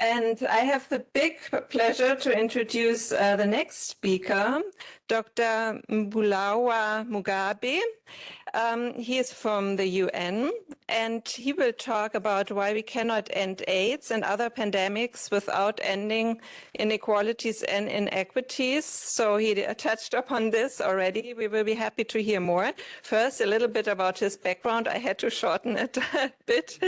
And I have the big pleasure to introduce the next speaker, Dr. Mbulawa Mugabe. He is from the UN, and he will talk about why we cannot end AIDS and other pandemics without ending inequalities and inequities. So he touched upon this already. We will be happy to hear more. First, a little bit about his background. I had to shorten it a bit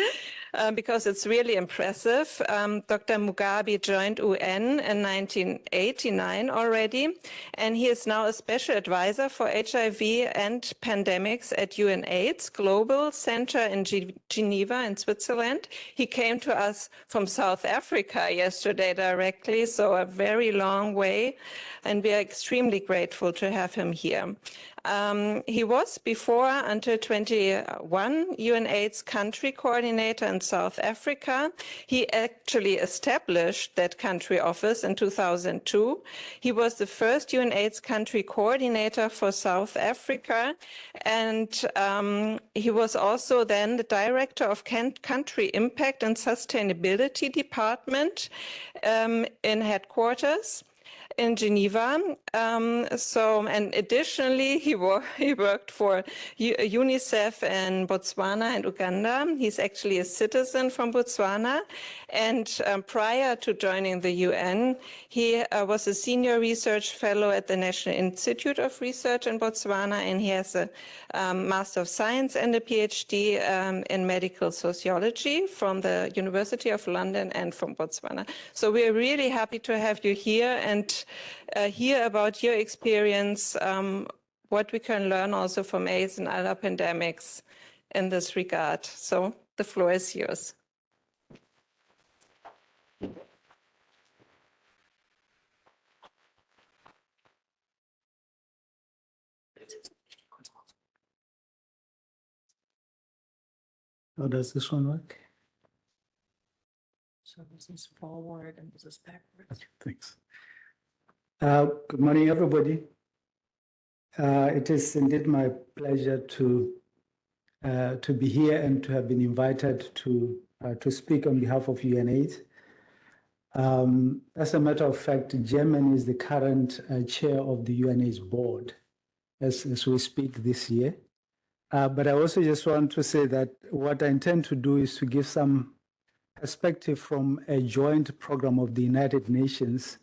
because it's really impressive. Dr. Mugabe joined UN in 1989 already, and he is now a special advisor for HIV and pandemics at UNAIDS Global Center in Geneva in Switzerland. He came to us from South Africa yesterday directly, so a very long way, and we are extremely grateful to have him here. He was before, until 21, UNAIDS country coordinator in South Africa. He actually established that country office in 2002. He was the first UNAIDS country coordinator for South Africa, and he was also then the director of country impact and sustainability department in headquarters in Geneva. And additionally, he worked for UNICEF in Botswana and Uganda. He's actually a citizen from Botswana. And prior to joining the UN, he was a senior research fellow at the National Institute of Research in Botswana, and he has a Master of Science and a PhD in medical sociology from the University of London and from Botswana. So we're really happy to have you here and hear about your experience, what we can learn also from AIDS and other pandemics in this regard. So the floor is yours. How does this one work? So this is forward and this is backwards. Thanks. Good morning, everybody. It is indeed my pleasure to be here and to have been invited to speak on behalf of UNAIDS. As a matter of fact, Germany is the current chair of the UNAIDS board as we speak this year. But I also just want to say that what I intend to do is to give some perspective from a joint program of the United Nations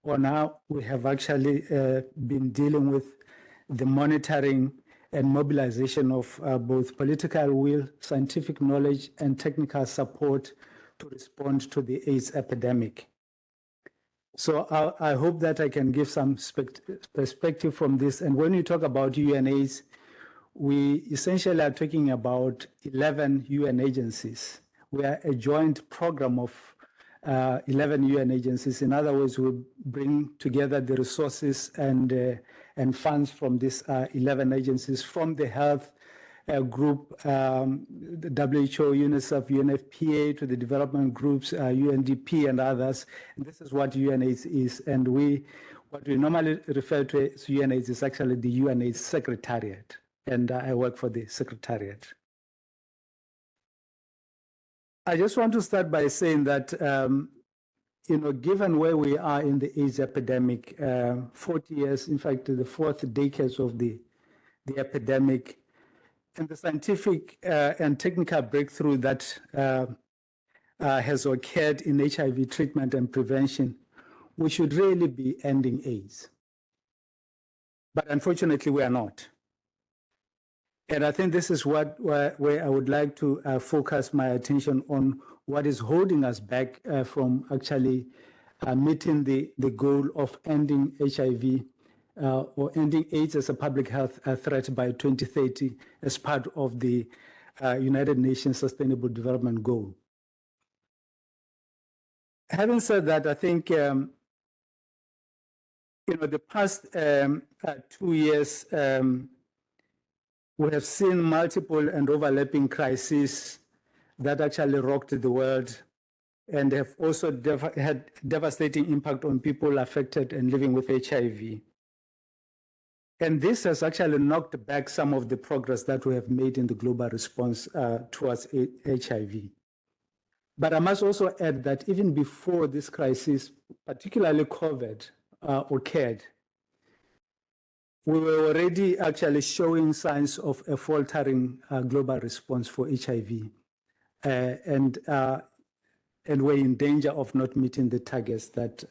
on how we have actually been dealing with the monitoring and mobilization of both political will, scientific knowledge, and technical support to respond to the AIDS epidemic. So I hope that I can give some perspective from this. And when you talk about UNAIDS, we essentially are talking about 11 UN agencies. We are a joint program of 11 UN agencies. In other words, we bring together the resources and funds from these 11 agencies, from the health group, the WHO, UNICEF, UNFPA, to the development groups, UNDP and others. And this is what UNAIDS is. And what we normally refer to as UNAIDS is actually the UNAIDS Secretariat. And I work for the Secretariat. I just want to start by saying that, given where we are in the AIDS epidemic, 40 years, in fact, the fourth decade of the epidemic, and the scientific and technical breakthrough that has occurred in HIV treatment and prevention, we should really be ending AIDS. But unfortunately, we are not. And I think this is where I would like to focus my attention on what is holding us back from actually meeting the goal of ending HIV or ending AIDS as a public health threat by 2030 as part of the United Nations Sustainable Development Goal. Having said that, I think the past 2 years, we have seen multiple and overlapping crises that actually rocked the world and have also had devastating impact on people affected and living with HIV. And this has actually knocked back some of the progress that we have made in the global response towards HIV. But I must also add that even before this crisis, particularly COVID, occurred, we were already actually showing signs of a faltering global response for HIV. And we're in danger of not meeting the targets that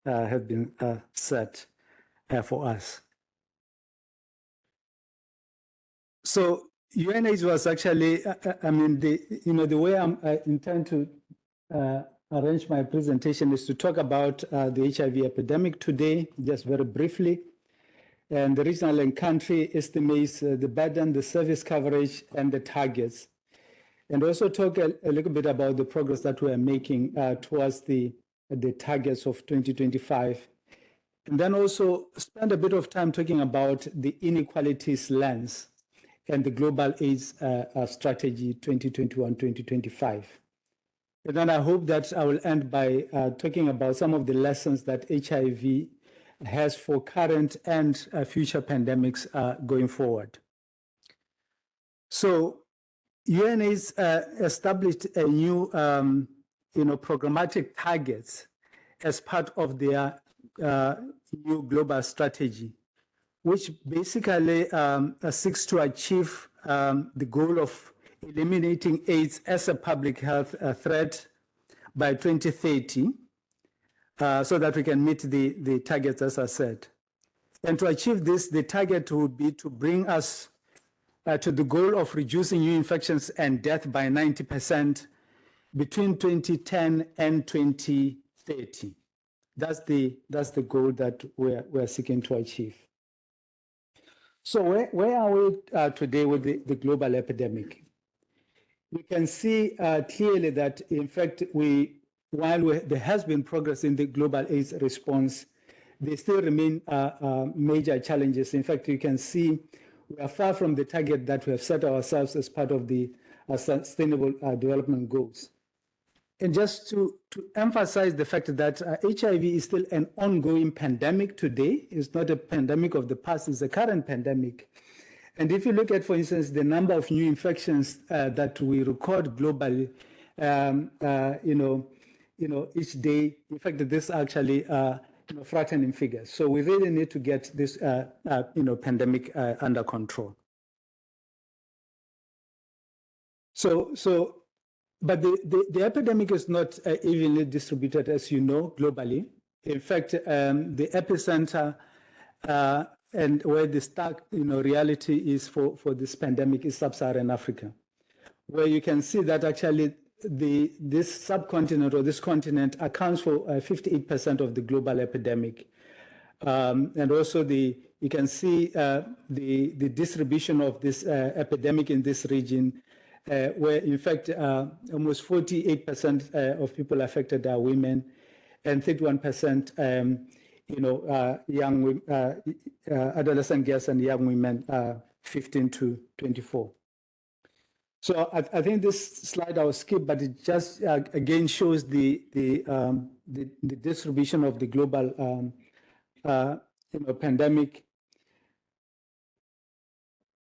have been set for us. So UNAIDS was actually, the way I intend to arrange my presentation is to talk about the HIV epidemic today, just very briefly, and the regional and country estimates, the burden, the service coverage, and the targets. And also talk a little bit about the progress that we are making towards the targets of 2025. And then also spend a bit of time talking about the inequalities lens and the Global AIDS Strategy 2021-2025. And then I hope that I will end by talking about some of the lessons that HIV has for current and future pandemics going forward. So UNAIDS established a new programmatic targets as part of their new global strategy, which basically seeks to achieve the goal of eliminating AIDS as a public health threat by 2030, so that we can meet the targets, as I said. And to achieve this, the target would be to bring us to the goal of reducing new infections and death by 90% between 2010 and 2030. That's the goal that we're seeking to achieve. So where are we today with the global epidemic? We can see clearly that, in fact, while there has been progress in the global AIDS response, there still remain major challenges. In fact, you can see we are far from the target that we have set ourselves as part of the Sustainable Development Goals. And just to emphasize the fact that HIV is still an ongoing pandemic today. It's not a pandemic of the past, it's a current pandemic. And if you look at, for instance, the number of new infections that we record globally, each day, in fact, this actually frightening figures. So we really need to get this, pandemic under control. But the epidemic is not evenly distributed, as you know, globally. In fact, the epicenter and where the stark, reality is for this pandemic is sub-Saharan Africa, where you can see that actually this subcontinent or this continent accounts for 58% of the global epidemic. And also you can see the distribution of this epidemic in this region, where in fact almost 48% of people affected are women, and 31% young adolescent girls and young women 15 to 24. So I think this slide I will skip, but it just again shows the distribution of the global pandemic.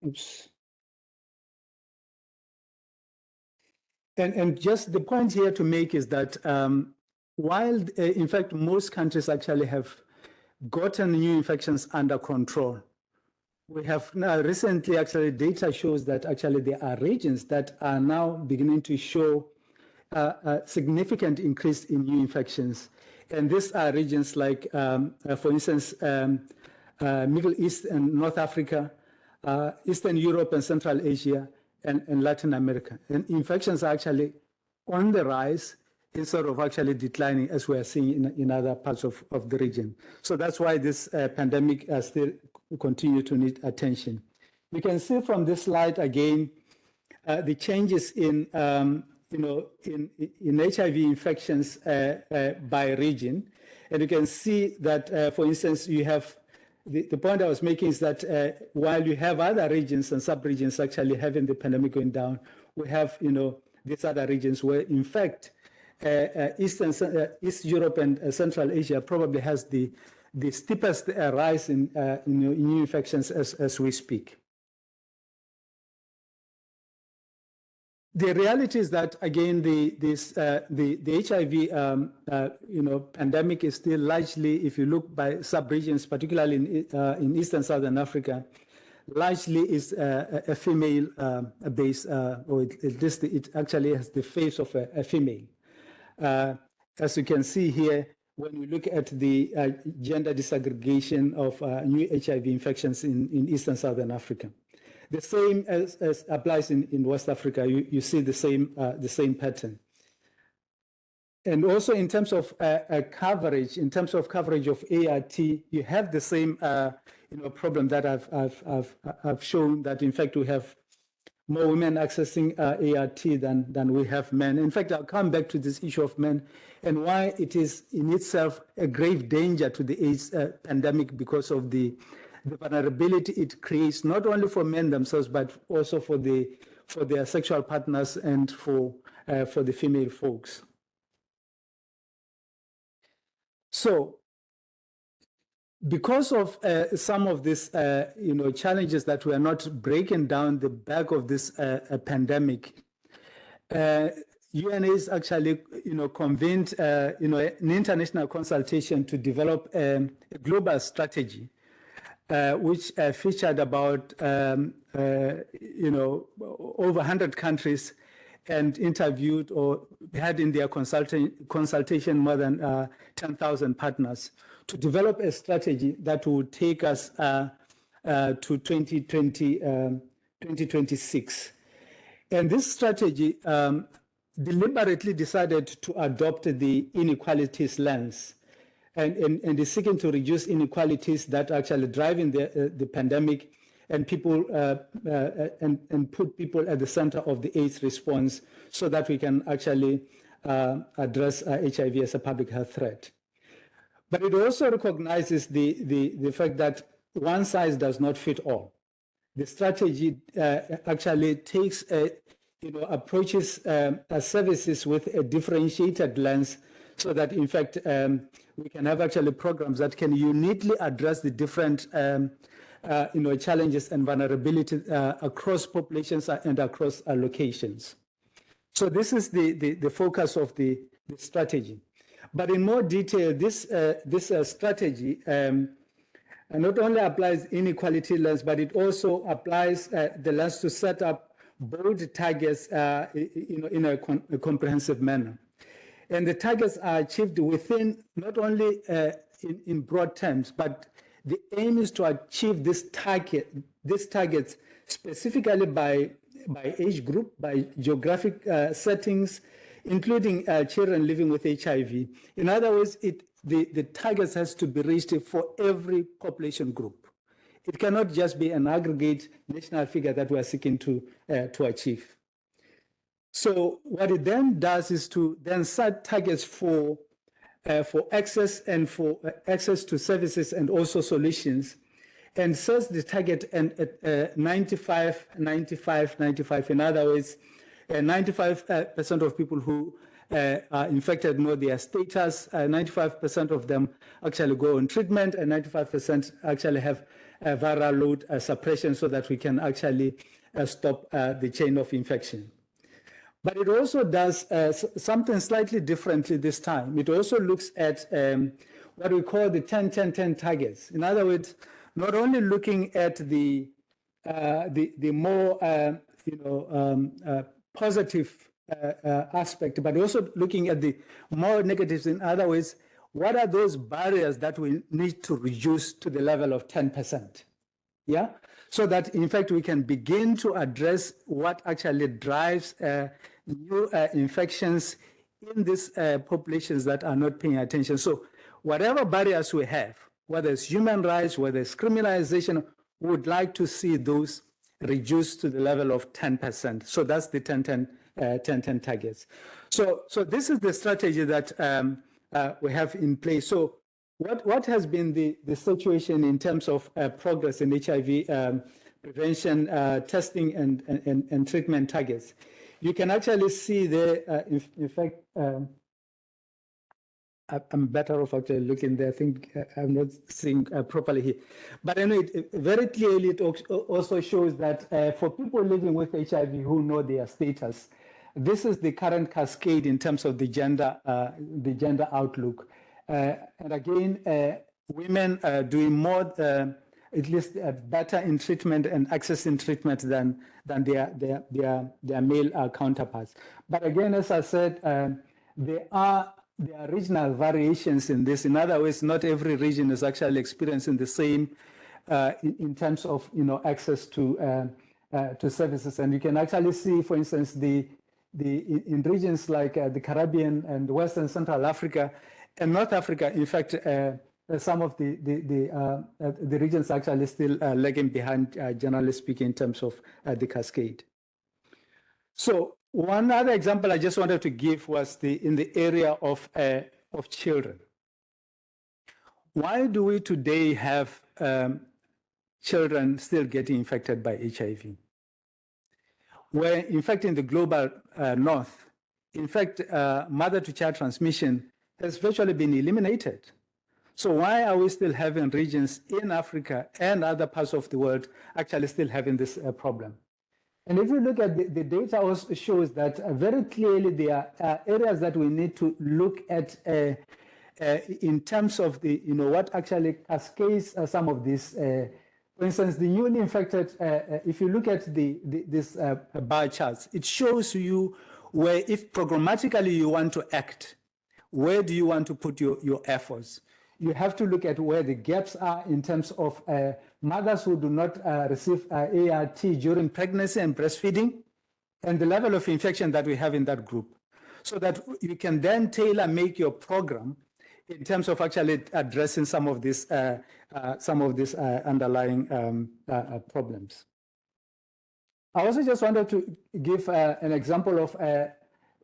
Oops. And just the point here to make is that while, in fact, most countries actually have gotten new infections under control, we have now recently, actually, data shows that actually there are regions that are now beginning to show a significant increase in new infections. And these are regions like, for instance, Middle East and North Africa, Eastern Europe and Central Asia, and Latin America. And infections are actually on the rise instead of actually declining, as we are seeing in other parts of the region. So that's why this pandemic still continue to need attention. You can see from this slide again the changes in HIV infections by region, and you can see that, for instance, you have the point I was making is that while you have other regions and sub-regions actually having the pandemic going down, we have these other regions where, in fact, East Europe and Central Asia probably has the steepest rise in new infections as we speak. the reality is that, again, the HIV pandemic is still largely, if you look by sub-regions, particularly in East and Southern Africa, largely is a female base, or at least it actually has the face of a female. As you can see here, when we look at the gender disaggregation of new HIV infections in East and Southern Africa. The same as applies in West Africa. You see the same pattern. And also in terms of coverage, of ART, you have the same problem that I've shown, that in fact we have more women accessing ART than we have men. In fact, I'll come back to this issue of men and why it is in itself a grave danger to the AIDS pandemic, because of the vulnerability it creates, not only for men themselves, but also for their sexual partners and for the female folks. So, because of some of these challenges that were not breaking down the back of this pandemic, UNAIDS actually convened an international consultation to develop a global strategy, which featured about over 100 countries, and interviewed or had in their consultation more than 10,000 partners, to develop a strategy that would take us to 2026. And this strategy deliberately decided to adopt the inequalities lens, and is seeking to reduce inequalities that are actually driving the pandemic, and people and put people at the center of the AIDS response, so that we can actually address HIV as a public health threat. But it also recognizes the fact that one size does not fit all. The strategy actually takes approaches services with a differentiated lens, so that in fact we can have actually programs that can uniquely address the different challenges and vulnerability across populations and across locations. So this is the focus of the strategy. But in more detail, this strategy not only applies inequality lens, but it also applies the lens to set up bold targets in a comprehensive manner. And the targets are achieved within, not only in broad terms, but the aim is to achieve this targets specifically by age group, by geographic settings, including children living with HIV. In other words, the targets has to be reached for every population group. It cannot just be an aggregate national figure that we are seeking to achieve. So what it then does is to then set targets for access and for access to services and also solutions, and sets the target at 95, 95, 95. In other words, 95% of people who are infected know their status, 95% of them actually go on treatment, and 95% actually have viral load suppression, so that we can actually stop the chain of infection. But it also does something slightly differently this time. It also looks at what we call the 10-10-10 targets. In other words, not only looking at the more positive aspect, but also looking at the more negatives. In other words, what are those barriers that we need to reduce to the level of 10%? Yeah, so that in fact we can begin to address what actually drives new infections in these populations that are not paying attention. So whatever barriers we have, whether it's human rights, whether it's criminalization, we would like to see those reduced to the level of 10%. So that's the 10-10 targets. So this is the strategy that we have in place. So what has been the situation in terms of progress in HIV prevention, testing, and treatment targets? You can actually see there, in fact, I'm better off actually looking there. I think I'm not seeing properly here. But anyway, very clearly it also shows that for people living with HIV who know their status, this is the current cascade in terms of the gender outlook. And again, women are doing more, at least better in treatment and access in treatment than their male counterparts. But again, as I said, there are regional variations in this. In other words, not every region is actually experiencing the same in terms of access to services. And you can actually see, for instance, in regions like the Caribbean and Western Central Africa and North Africa, in fact, some of the regions actually still lagging behind, generally speaking, in terms of the cascade. So one other example I just wanted to give was in the area of children. Why do we today have children still getting infected by HIV? Where, in fact, in the global north, in fact, mother-to-child transmission has virtually been eliminated. So why are we still having regions in Africa and other parts of the world actually still having this problem? And if you look at the data, also shows that very clearly there are areas that we need to look at in terms of what actually cascades some of these. For instance, the newly infected, if you look at this bar charts, it shows you where, if programmatically you want to act, where do you want to put your efforts? You have to look at where the gaps are in terms of mothers who do not receive ART during pregnancy and breastfeeding, and the level of infection that we have in that group, so that you can then tailor-make your program in terms of actually addressing some of these underlying problems. I also just wanted to give an example of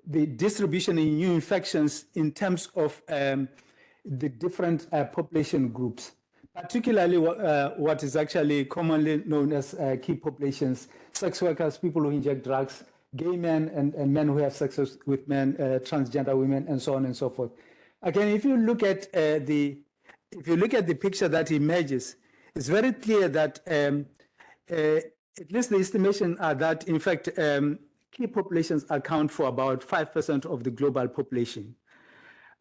the distribution in new infections in terms of the different population groups, particularly what is actually commonly known as key populations: sex workers, people who inject drugs, gay men and men who have sex with men, transgender women, and so on and so forth. Again, if you look at the picture that emerges, it's very clear that at least the estimation are that, in fact, key populations account for about 5% of the global population.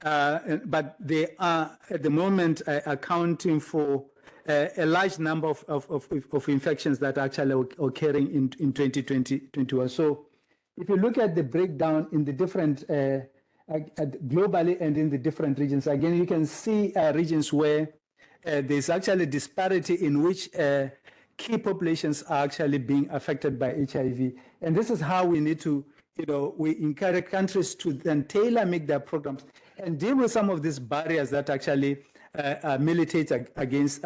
But they are, at the moment, accounting for a large number of infections that are actually occurring in 2021. So if you look at the breakdown in the different, globally and in the different regions, again, you can see regions where there's actually disparity in which key populations are actually being affected by HIV. And this is how we need to, we encourage countries to then tailor-make their programs and deal with some of these barriers that actually militate against,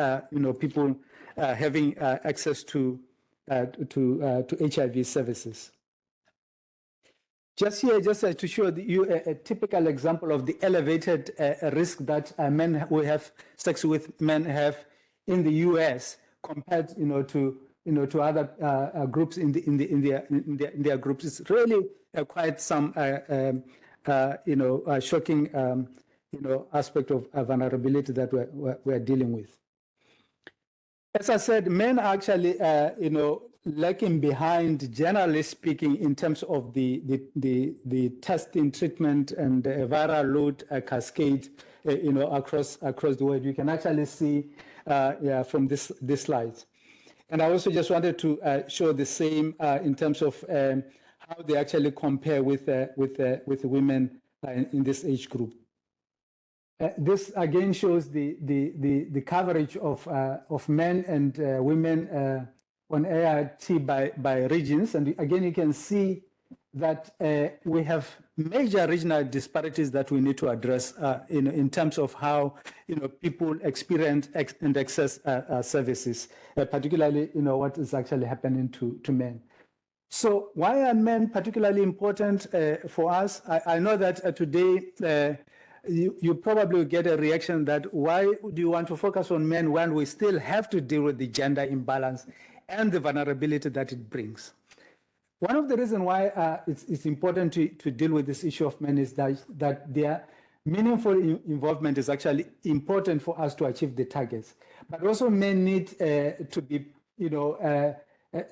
people having access to HIV services. Just here, just to show you a typical example of the elevated risk that men who have sex with men have in the U.S. compared, to other groups in their groups. It's really quite some, shocking, aspect of vulnerability that we're dealing with. As I said, men are actually, lagging behind, generally speaking, in terms of the testing, treatment, and viral load cascade, across the world. You can actually see, from this slide. And I also just wanted to show the same in terms of how they actually compare with women in this age group. This again shows the coverage of men and women on ART by regions, and again you can see that we have major regional disparities that we need to address in terms of how people experience and access services, particularly what is actually happening to men. So why are men particularly important for us? I know that today you probably get a reaction that why do you want to focus on men when we still have to deal with the gender imbalance and the vulnerability that it brings? One of the reasons why it's important to deal with this issue of men is that their meaningful involvement is actually important for us to achieve the targets. But also men need to be,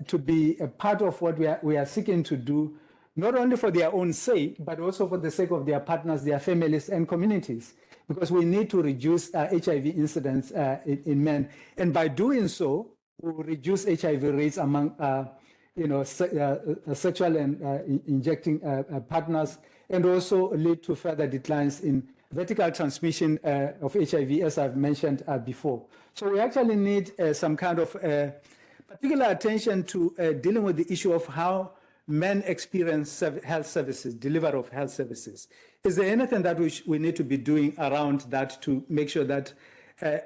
to be a part of what we are seeking to do not only for their own sake, but also for the sake of their partners, their families, and communities, because we need to reduce HIV incidence in men. And by doing so, we will reduce HIV rates among sexual and injecting partners, and also lead to further declines in vertical transmission of HIV, as I've mentioned before. So we actually need some kind of particular attention to dealing with the issue of how men experience health services, delivery of health services. Is there anything that we need to be doing around that to make sure that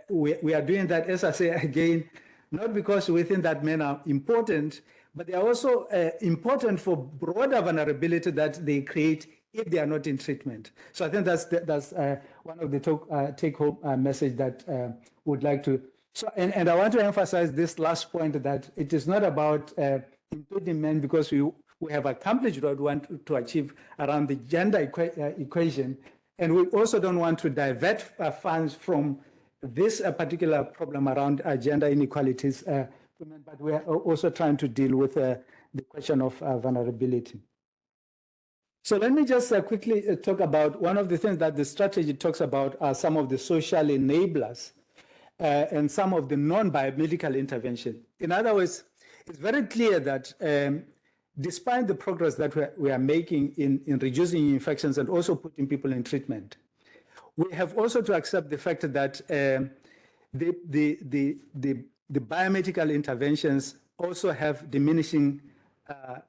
we are doing that, as I say again, not because we think that men are important, but they are also important for broader vulnerability that they create if they are not in treatment. So I think that's one of the take-home message that would like to. So and I want to emphasize this last point, that it is not about including men because we have accomplished what we want to achieve around the gender equation, and we also don't want to divert funds from this particular problem around gender inequalities, but we are also trying to deal with the question of vulnerability. So let me just quickly talk about one of the things that the strategy talks about are some of the social enablers and some of the non-biomedical intervention. In other words, it's very clear that despite the progress that we are making in reducing infections and also putting people in treatment, we have also to accept the fact that the biomedical interventions also have diminishing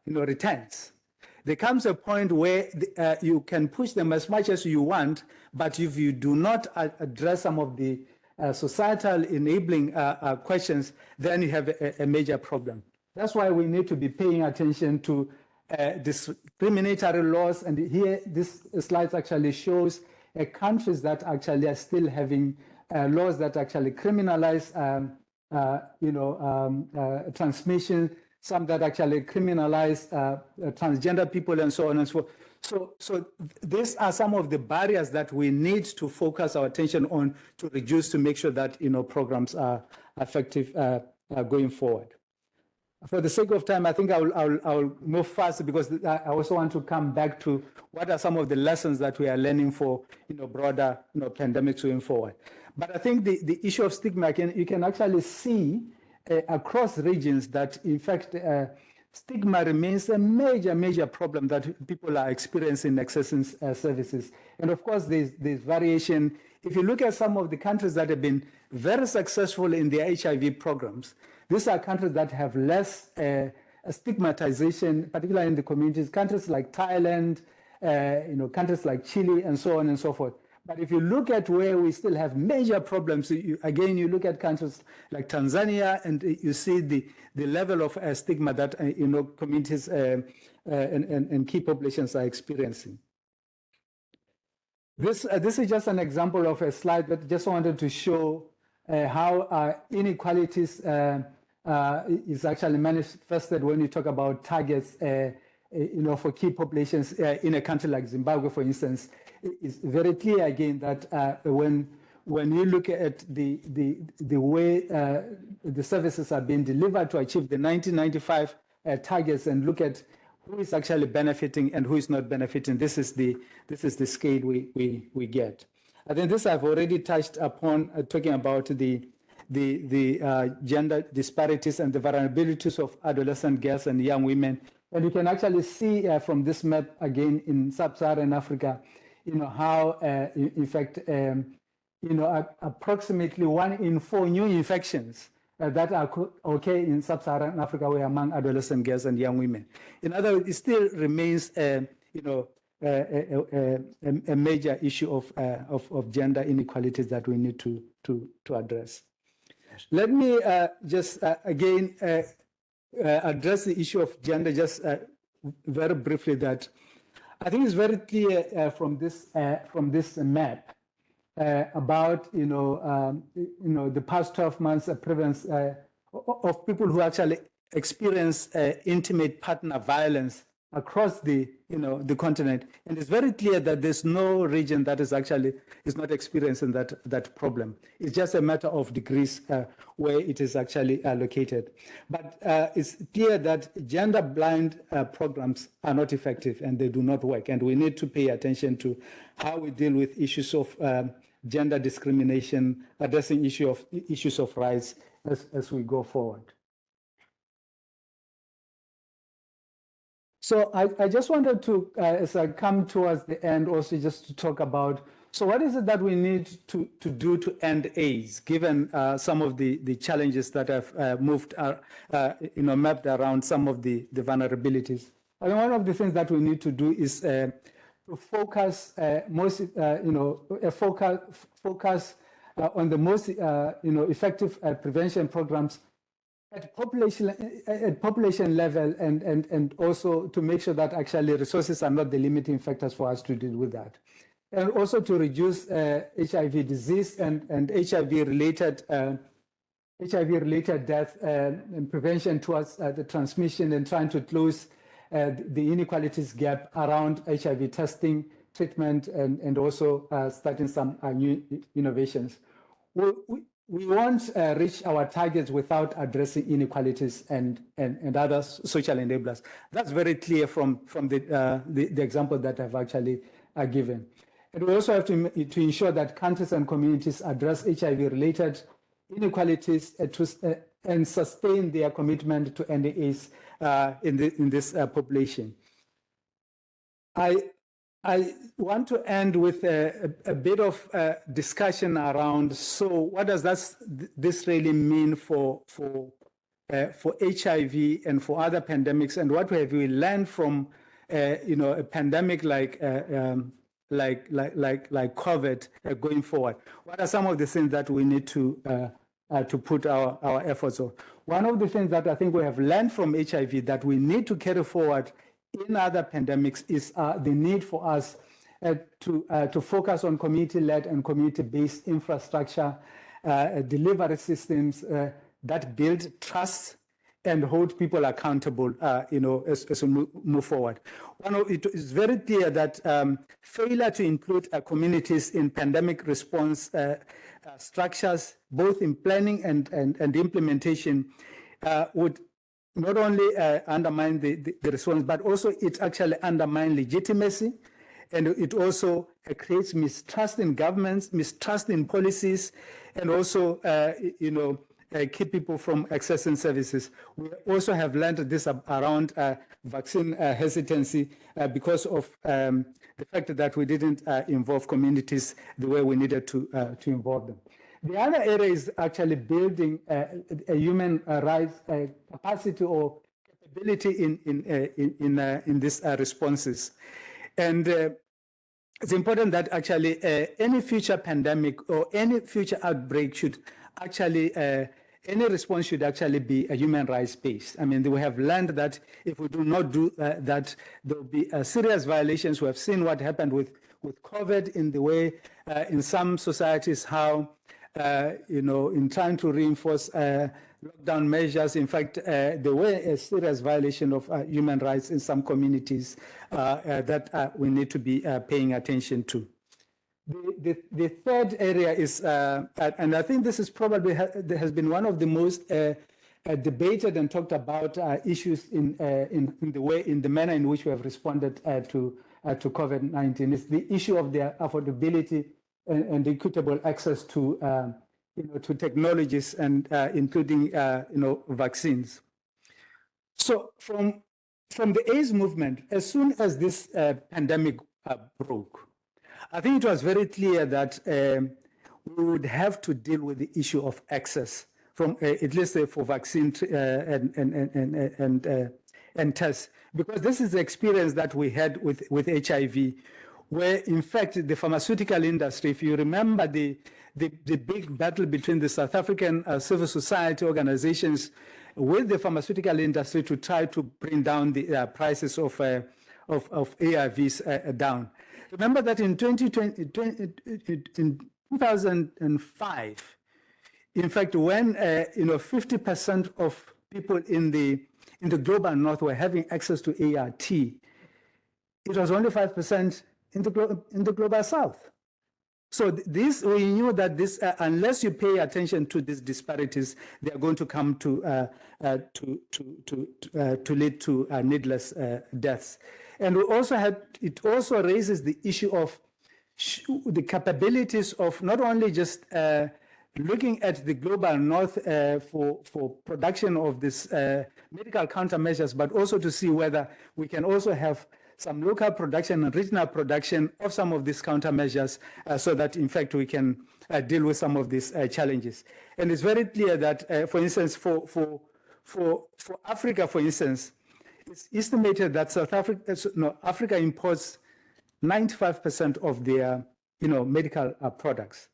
returns. There comes a point where you can push them as much as you want, but if you do not address some of the societal enabling questions, then you have a major problem. That's why we need to be paying attention to discriminatory laws. And here, this slide actually shows countries that actually are still having laws that actually criminalize, transmission, some that actually criminalize transgender people, and so on and so forth. So these are some of the barriers that we need to focus our attention on to reduce, to make sure that programs are effective going forward. For the sake of time, I think I'll move fast because I also want to come back to what are some of the lessons that we are learning for broader pandemics going forward. But I think the issue of stigma, you can actually see across regions that, in fact, stigma remains a major problem that people are experiencing accessing services. And of course, there's variation. If you look at some of the countries that have been very successful in their HIV programs, these are countries that have less stigmatization, particularly in the communities, countries like Thailand, countries like Chile, and so on and so forth. But if you look at where we still have major problems, again, you look at countries like Tanzania, and you see the level of stigma that communities and key populations are experiencing. This is just an example of a slide that just wanted to show how inequalities is actually manifested when you talk about targets, for key populations in a country like Zimbabwe, for instance. It's very clear again that when you look at the way the services are being delivered to achieve the 1995 targets, and look at who is actually benefiting and who is not benefiting, this is the scale we get. I think this I've already touched upon, talking about the gender disparities and the vulnerabilities of adolescent girls and young women. And you can actually see from this map again in sub-Saharan Africa, how in fact, approximately 1 in 4 new infections that are okay in sub-Saharan Africa were among adolescent girls and young women. In other words, it still remains, a major issue of gender inequalities that we need to address. Let me just again address the issue of gender just very briefly. That I think it's very clear from this map about the past 12 months prevalence of people who actually experience intimate partner violence across the continent, and it's very clear that there's no region that is not experiencing that problem. It's just a matter of degrees where it is actually located. But it's clear that gender-blind programs are not effective and they do not work, and we need to pay attention to how we deal with issues of gender discrimination, addressing issues of rights as we go forward. So I just wanted to, as I come towards the end, also just to talk about, so what is it that we need to do to end AIDS, given some of the challenges that have mapped around some of the vulnerabilities? I mean, one of the things that we need to do is to focus focus on the most effective prevention programs at population level, and also to make sure that actually resources are not the limiting factors for us to deal with that, and also to reduce HIV disease and HIV-related death and prevention towards the transmission, and trying to close the inequalities gap around HIV testing, treatment, and also starting some new innovations. We won't reach our targets without addressing inequalities and other social enablers. That's very clear from the example that I've actually given. And we also have to ensure that countries and communities address HIV-related inequalities and sustain their commitment to end AIDS in this population. I want to end with a bit of discussion around, so what does this really mean for HIV and for other pandemics, and what have we learned from a pandemic like COVID going forward? What are some of the things that we need to put our efforts on? One of the things that I think we have learned from HIV that we need to carry forward in other pandemics is the need for us to focus on community-led and community-based infrastructure, delivery systems that build trust and hold people accountable, as we move forward. It is very clear that failure to include communities in pandemic response structures, both in planning and implementation, would not only undermine the response, but also it actually undermines legitimacy, and it also creates mistrust in governments, mistrust in policies, and also, keep people from accessing services. We also have learned this around vaccine hesitancy because of the fact that we didn't involve communities the way we needed to involve them. The other area is actually building a human rights capacity or capability in these responses. And it's important that actually any future pandemic or any future outbreak should actually, any response should actually be a human rights based. I mean, we have learned that if we do not do that, there will be serious violations. We have seen what happened with COVID in the way, in some societies, how in trying to reinforce lockdown measures, in fact, there were a serious violation of human rights in some communities that we need to be paying attention to. The third area is, and I think this is probably has been one of the most debated and talked about issues in the manner in which we have responded to COVID-19, is the issue of the affordability and equitable access to technologies, and including vaccines. So from the AIDS movement, as soon as this pandemic broke, I think it was very clear that we would have to deal with the issue of access, from at least for vaccine and tests, because this is the experience that we had with HIV. Where, in fact, the pharmaceutical industry, if you remember the big battle between the South African civil society organizations with the pharmaceutical industry to try to bring down the prices of ARVs down. Remember that in 2005, in fact, when 50% of people in the global north were having access to ART, it was only 5% in the global south. So this, we knew that this, unless you pay attention to these disparities, they are going to come to lead to needless deaths. And we also had, it also raises the issue of the capabilities of not only just looking at the global north for production of this medical countermeasures, but also to see whether we can also have some local production and regional production of some of these countermeasures so that, in fact, we can deal with some of these challenges. And it's very clear that, for instance, for Africa, for instance, it's estimated that Africa imports 95% of their, medical products,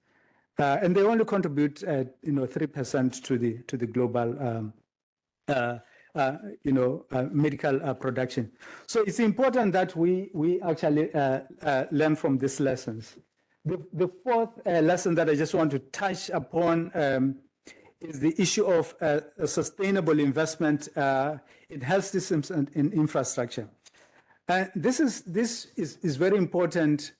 and they only contribute, 3% to the global medical production. So it's important that we actually learn from these lessons. The fourth lesson that I just want to touch upon is the issue of sustainable investment in health systems and in infrastructure. This is very important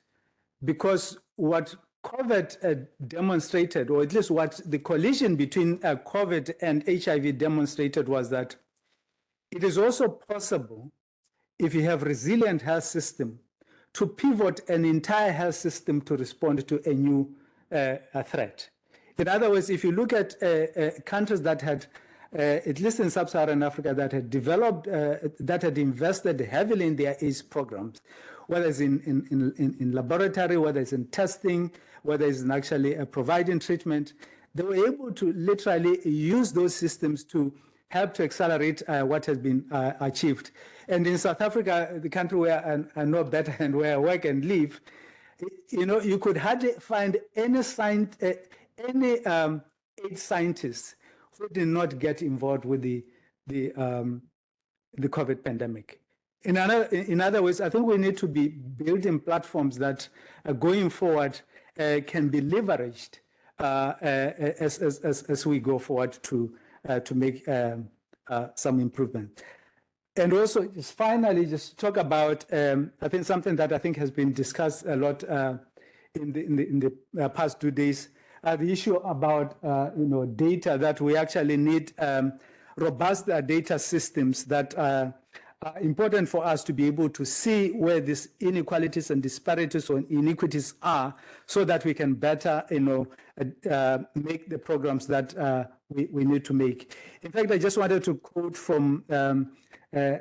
because what COVID demonstrated, or at least what the collision between COVID and HIV demonstrated, was that it is also possible, if you have resilient health system, to pivot an entire health system to respond to a new threat. In other words, if you look at countries that had, at least in sub-Saharan Africa, that had developed, that had invested heavily in their AIDS programs, whether it's in laboratory, whether it's in testing, whether it's in actually providing treatment, they were able to literally use those systems to help to accelerate what has been achieved. And in South Africa, the country where I know better and where I work and live, you could hardly find any AIDS scientists who did not get involved with the COVID pandemic. In other words, I think we need to be building platforms that going forward can be leveraged as we go forward to make some improvement. And also, just finally, just talk about I think something that I think has been discussed a lot in the past 2 days, the issue about data, that we actually need robust data systems that are important for us to be able to see where these inequalities and disparities or inequities are, so that we can better make the programs that we need to make. In fact, I just wanted to quote from a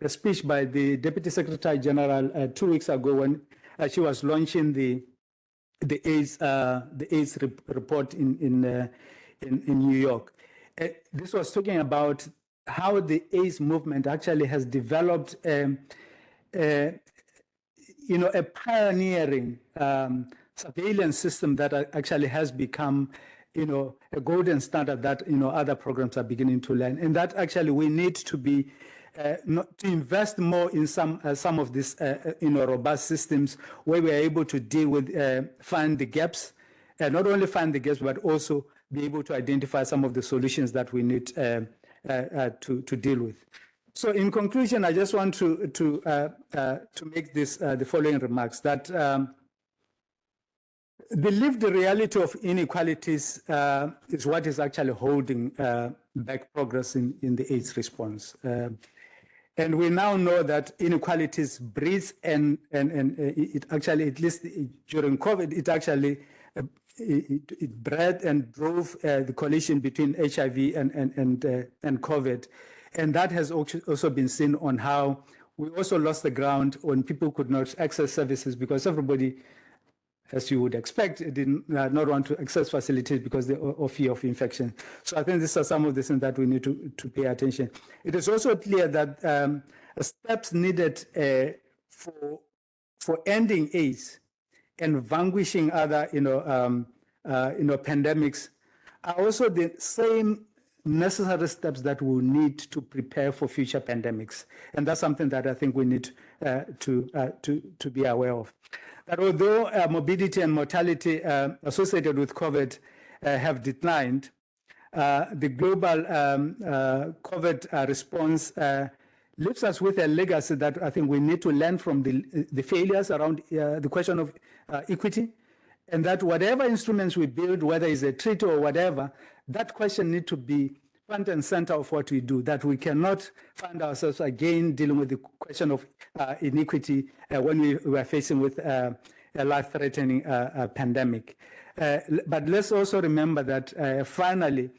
speech by the Deputy Secretary General 2 weeks ago when she was launching the AIDS report in New York. This was talking about how the AIDS movement actually has developed a pioneering surveillance system that actually has become a golden standard that other programs are beginning to learn, and that actually we need to be to invest more in some of these robust systems where we are able to deal with find the gaps, not only find the gaps but also be able to identify some of the solutions that we need to deal with. So in conclusion, I just want to make this the following remarks, that the lived reality of inequalities is what is actually holding back progress in the AIDS response. And we now know that inequalities breeds and it actually, at least during COVID, it actually it bred and drove the collision between HIV and COVID. And that has also been seen on how we also lost the ground when people could not access services because everybody, as you would expect, did not want to access facilities because of fear of infection. So I think these are some of the things that we need to pay attention. It is also clear that steps needed for ending AIDS and vanquishing other pandemics are also the same necessary steps that we'll need to prepare for future pandemics. And that's something that I think we need to be aware of. That although morbidity and mortality associated with COVID have declined, the global COVID response leaves us with a legacy that I think we need to learn from the failures around the question of equity, and that whatever instruments we build, whether it's a treaty or whatever, that question needs to be front and center of what we do, that we cannot find ourselves again dealing with the question of inequity when we are facing with a life-threatening pandemic. But let's also remember that finally,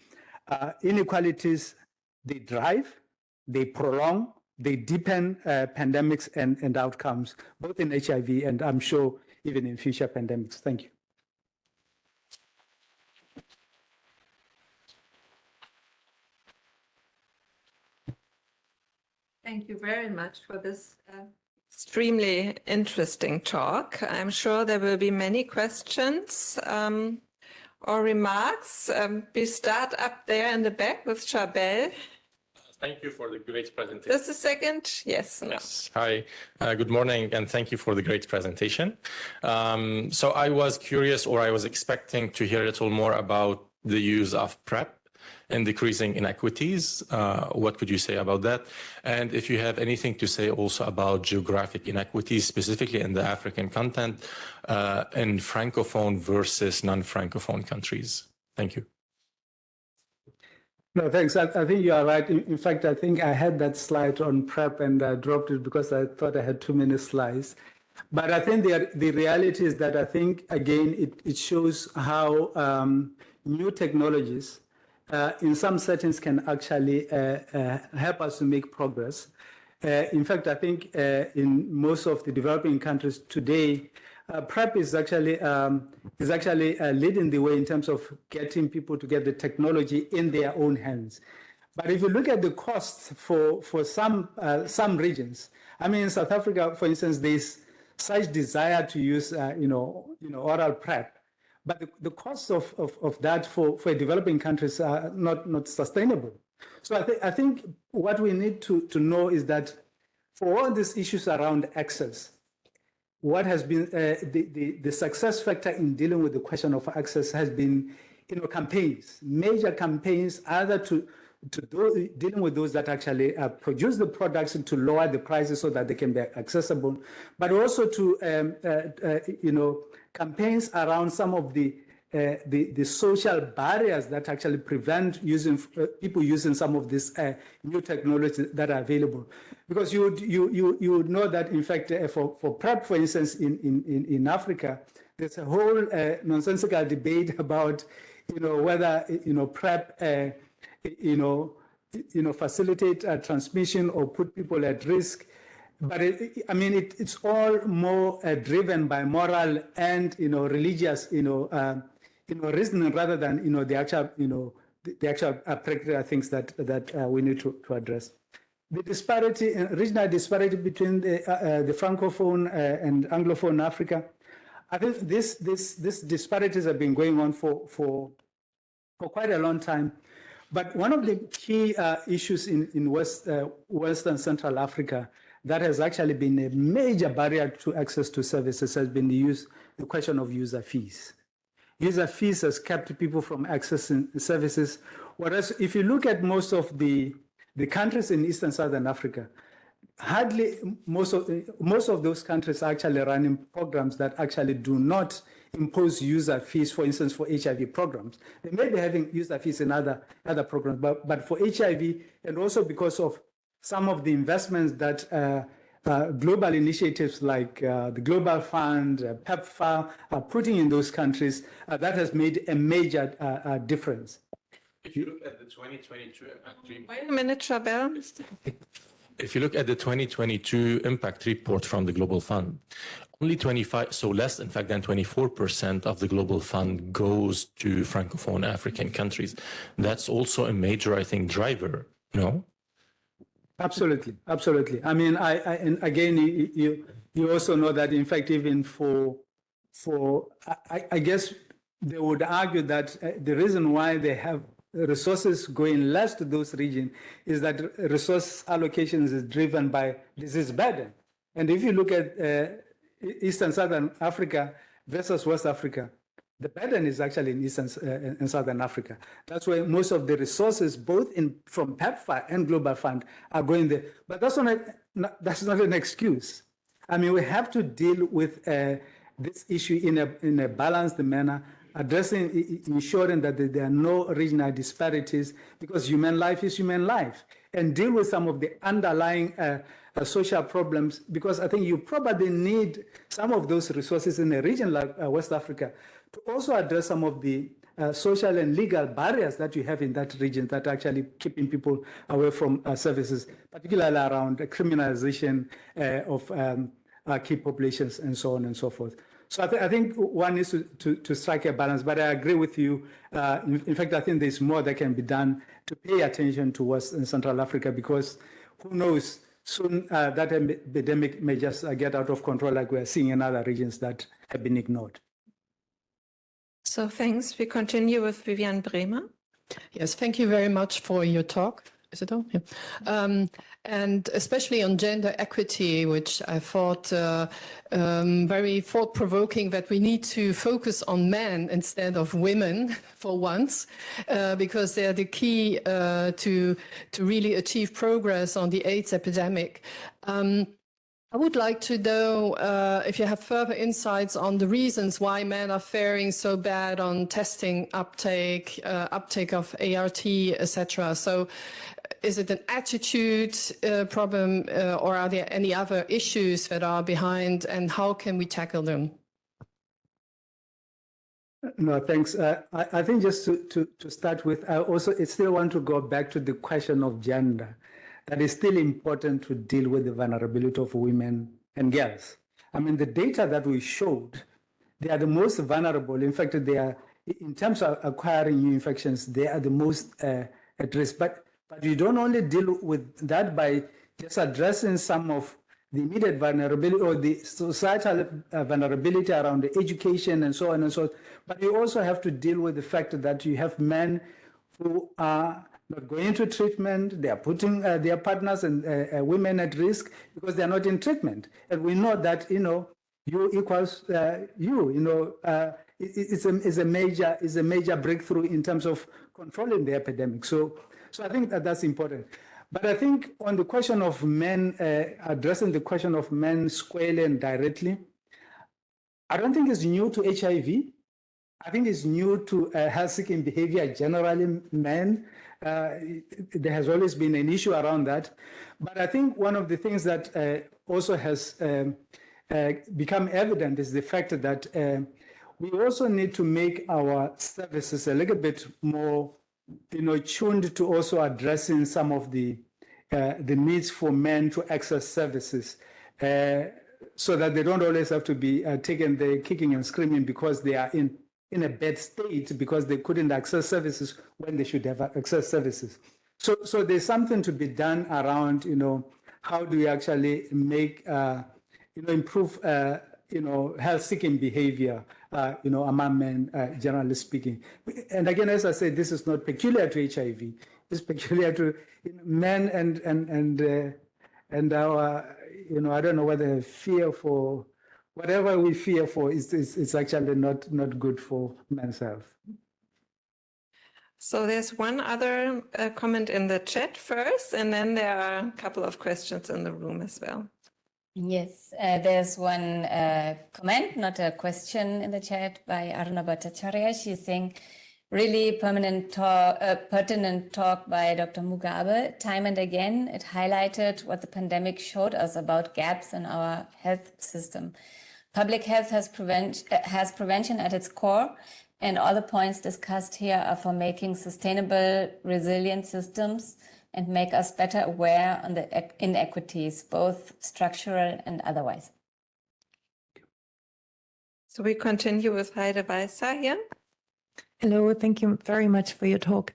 inequalities, they drive, they prolong, they deepen pandemics and outcomes, both in HIV and I'm sure even in future pandemics. Thank you. Thank you very much for this extremely interesting talk. I'm sure there will be many questions or remarks. We start up there in the back with Charbel. Thank you for the great presentation. Just a second. Yes. No. Yes. Hi. Good morning, and thank you for the great presentation. So I was curious, or I was expecting to hear a little more about the use of PrEP and decreasing inequities. What could you say about that? And if you have anything to say also about geographic inequities, specifically in the African continent, in Francophone versus non-Francophone countries. Thank you. No, thanks. I think you are right. In fact, I think I had that slide on PrEP and I dropped it because I thought I had too many slides. But I think the reality is that I think, again, it shows how new technologies in some settings can actually help us to make progress. In fact, I think in most of the developing countries today, PrEP is actually leading the way in terms of getting people to get the technology in their own hands. But if you look at the costs for some regions, I mean, in South Africa, for instance, there's such desire to use oral PrEP, but the costs of that for developing countries are not sustainable. So I think what we need to know is that for all these issues around access, what has been the success factor in dealing with the question of access has been, campaigns, major campaigns, either dealing with those that actually produce the products to lower the prices so that they can be accessible, but also to campaigns around some of the social barriers that actually prevent people using some of these new technologies that are available. Because you would know that, in fact, for PrEP, for instance, in Africa, there's a whole nonsensical debate about whether PrEP facilitate transmission or put people at risk. But it's all more driven by moral and religious reasoning rather than the actual practical things that we need to address. The disparity, regional disparity between the Francophone and Anglophone Africa, I think these disparities have been going on for quite a long time. But one of the key issues in Western Central Africa that has actually been a major barrier to access to services has been the question of user fees. User fees has kept people from accessing services. Whereas if you look at most of the countries in Eastern Southern Africa, hardly most of those countries are actually running programs that actually do not impose user fees, for instance, for HIV programs. They may be having user fees in other programs, but for HIV, and also because of some of the investments that global initiatives like the Global Fund, PEPFAR are putting in those countries, that has made a major difference. If you look at the 2022 impact report. Wait a minute, Charbel. If you look at the 2022 impact report from the Global Fund, only 25, so less in fact than 24% of the Global Fund goes to Francophone African countries. That's also a major, I think, driver, no? Absolutely. I mean, and again, you also know that, in fact, even I guess they would argue that the reason why they have resources going less to those regions is that resource allocations is driven by disease burden. And if you look at Eastern Southern Africa versus West Africa, the burden is actually in Eastern and Southern Africa. That's where most of the resources, both from PEPFAR and Global Fund, are going there. But that's not an excuse. I mean, we have to deal with this issue in a balanced manner, ensuring that there are no regional disparities, because human life is human life, and deal with some of the underlying social problems, because I think you probably need some of those resources in a region like West Africa to also address some of the social and legal barriers that you have in that region that are actually keeping people away from services, particularly around criminalization of key populations and so on and so forth. So I think one needs to strike a balance, but I agree with you. In fact, I think there's more that can be done to pay attention to West and Central Africa, because who knows, soon that epidemic may just get out of control like we're seeing in other regions that have been ignored. So thanks. We continue with Vivian Bremer. Yes, thank you very much for your talk. Is it on? Yeah. And especially on gender equity, which I thought very thought-provoking, that we need to focus on men instead of women for once, because they're the key to really achieve progress on the AIDS epidemic. I would like to know if you have further insights on the reasons why men are faring so bad on testing uptake of ART, etc. So is it an attitude problem, or are there any other issues that are behind, and how can we tackle them? No, thanks. I think just to start with, I still want to go back to the question of gender. That is still important to deal with the vulnerability of women and girls. I mean, the data that we showed, they are the most vulnerable. In fact, they are, in terms of acquiring new infections, they are the most at risk. But you don't only deal with that by just addressing some of the immediate vulnerability or the societal vulnerability around the education and so on and so on. But you also have to deal with the fact that you have men who are not going to treatment, they are putting their partners and women at risk because they are not in treatment. And we know that, U equals U, it's a major breakthrough in terms of controlling the epidemic. So I think that's important. But I think on the question of men, addressing the question of men squarely and directly, I don't think it's new to HIV. I think it's new to health-seeking behavior generally, men. There has always been an issue around that. But I think one of the things that also has become evident is the fact that we also need to make our services a little bit more, tuned to also addressing some of the needs for men to access services, so that they don't always have to be taken there kicking and screaming because they are in a bad state because they couldn't access services when they should have access services. So there's something to be done around, how do we actually make, improve, health-seeking behavior, among men, generally speaking. And again, as I said, this is not peculiar to HIV. It's peculiar to men and our, I don't know whether fear for, whatever we fear for is actually not good for men's health. So there's one other comment in the chat first, and then there are a couple of questions in the room as well. Yes, there's one comment, not a question, in the chat by Aruna Bhattacharya. She's saying, really pertinent talk by Dr. Mugabe. Time and again, it highlighted what the pandemic showed us about gaps in our health system. Public health has prevention at its core, and all the points discussed here are for making sustainable, resilient systems and make us better aware on the inequities, both structural and otherwise. So we continue with Heide Weißer here. Hello, thank you very much for your talk.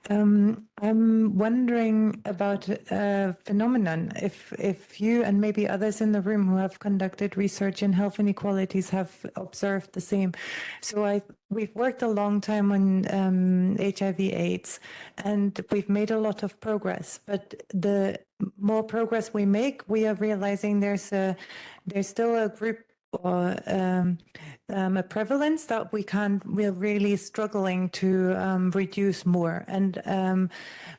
I'm wondering about a phenomenon, if you and maybe others in the room who have conducted research in health inequalities have observed the same. So we've worked a long time on HIV/AIDS, and we've made a lot of progress. But the more progress we make, we are realizing there's still a group a prevalence that we're really struggling to reduce more. And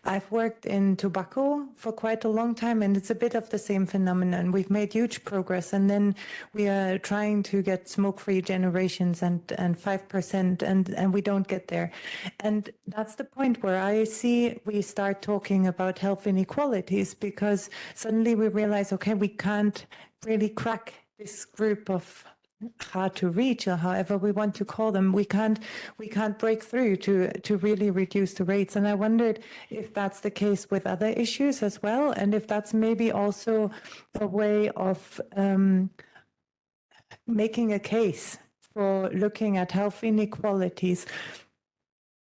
I've worked in tobacco for quite a long time, and it's a bit of the same phenomenon. We've made huge progress, and then we are trying to get smoke-free generations and 5%, and we don't get there. And that's the point where I see we start talking about health inequalities, because suddenly we realize, okay, we can't really crack this group of hard to reach, or however we want to call them. We can't break through to really reduce the rates. And I wondered if that's the case with other issues as well, and if that's maybe also a way of making a case for looking at health inequalities.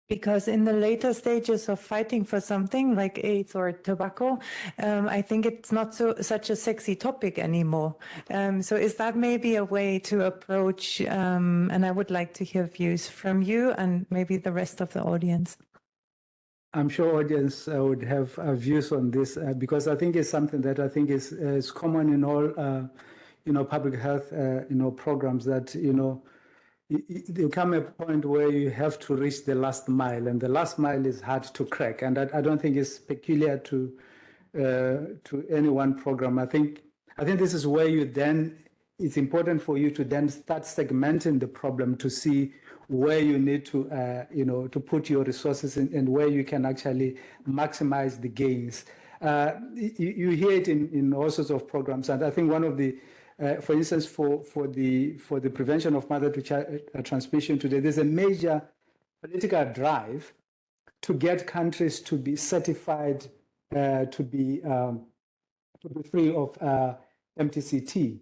Because in the later stages of fighting for something like AIDS or tobacco, I think it's not such a sexy topic anymore. So is that maybe a way to approach, and I would like to hear views from you and maybe the rest of the audience. I'm sure audience would have views on this because I think it's something that I think is common in all, public health, programs that, there come a point where you have to reach the last mile, and the last mile is hard to crack. And I don't think it's peculiar to any one program. I think this is where it's important for you to then start segmenting the problem to see where you need to, to put your resources in, and where you can actually maximize the gains. You hear it in all sorts of programs, and I think one of the for instance, for the prevention of mother-to-child transmission today, there's a major political drive to get countries to be certified to be free of MTCT.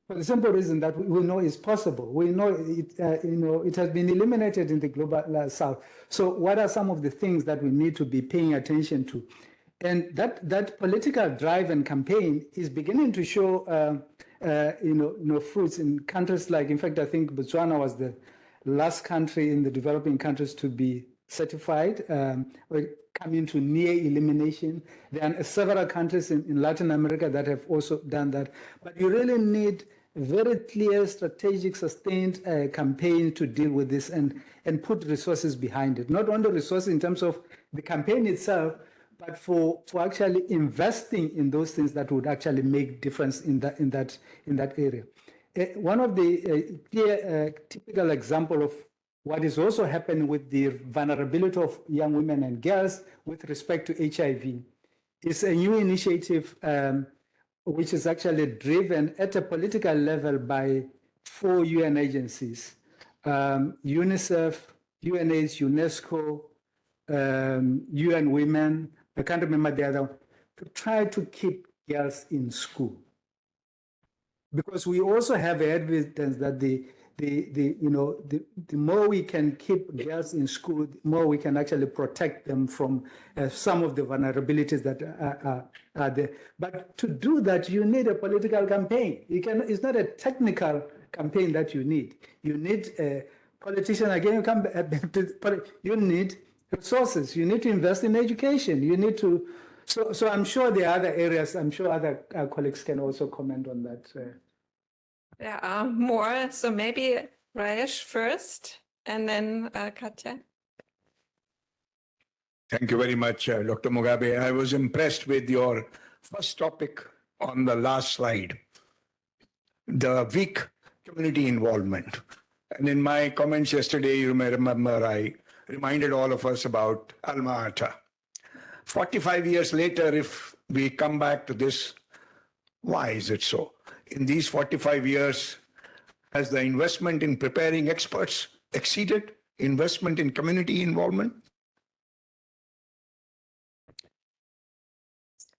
For the simple reason that we know it's possible. We know it. It has been eliminated in the global south. So, what are some of the things that we need to be paying attention to? And that political drive and campaign is beginning to show, fruits in countries like, in fact, I think Botswana was the last country in the developing countries to be certified, or coming to near elimination. There are several countries in Latin America that have also done that. But you really need a very clear, strategic, sustained campaign to deal with this and put resources behind it. Not only resources in terms of the campaign itself, but for actually investing in those things that would actually make difference in that area. One of the clear typical example of what is also happening with the vulnerability of young women and girls with respect to HIV is a new initiative which is actually driven at a political level by 4 UN agencies: UNICEF, UNAIDS, UNESCO, UN Women. I can't remember the other one, to try to keep girls in school. Because we also have evidence that the more we can keep girls in school, the more we can actually protect them from some of the vulnerabilities that are there. But to do that, you need a political campaign. It's not a technical campaign that you need. You need a politician. Again, you need resources. You need to invest in education. You need to. So I'm sure there are other areas. I'm sure other colleagues can also comment on that. There are more. So maybe Rajesh first, and then Katja. Thank you very much, Dr. Mugabe. I was impressed with your first topic on the last slide, the weak community involvement. And in my comments yesterday, you may remember I reminded all of us about Alma Ata. 45 years later, if we come back to this, why is it so? In these 45 years, has the investment in preparing experts exceeded investment in community involvement?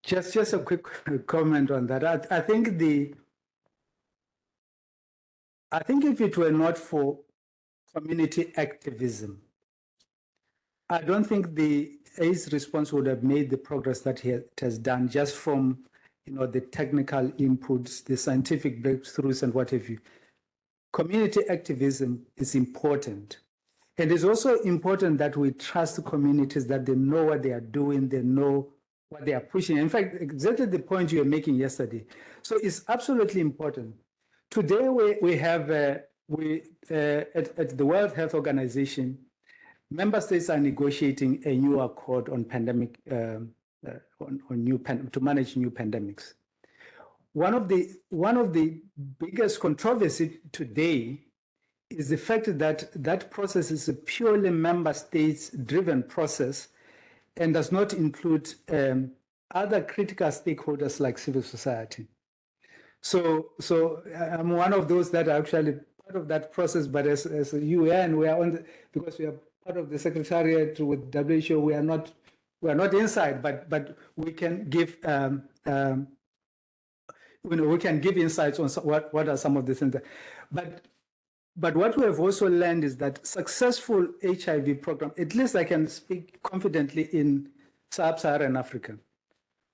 Just a quick comment on that. I think if it were not for community activism, I don't think the AIDS response would have made the progress that it has done just from the technical inputs, the scientific breakthroughs, and what have you. Community activism is important. And it's also important that we trust the communities, that they know what they are doing, they know what they are pushing. In fact, exactly the point you were making yesterday. So it's absolutely important. Today we have at the World Health Organization, member states are negotiating a new accord on pandemic to manage new pandemics. One of the biggest controversy today is the fact that that process is a purely member states driven process and does not include other critical stakeholders like civil society. So I'm one of those that are actually part of that process, but as a UN, we are because we are part of the secretariat with WHO, we are not inside, but we can give we can give insights on what are some of the things. But what we have also learned is that successful HIV program, at least I can speak confidently in sub-Saharan Africa,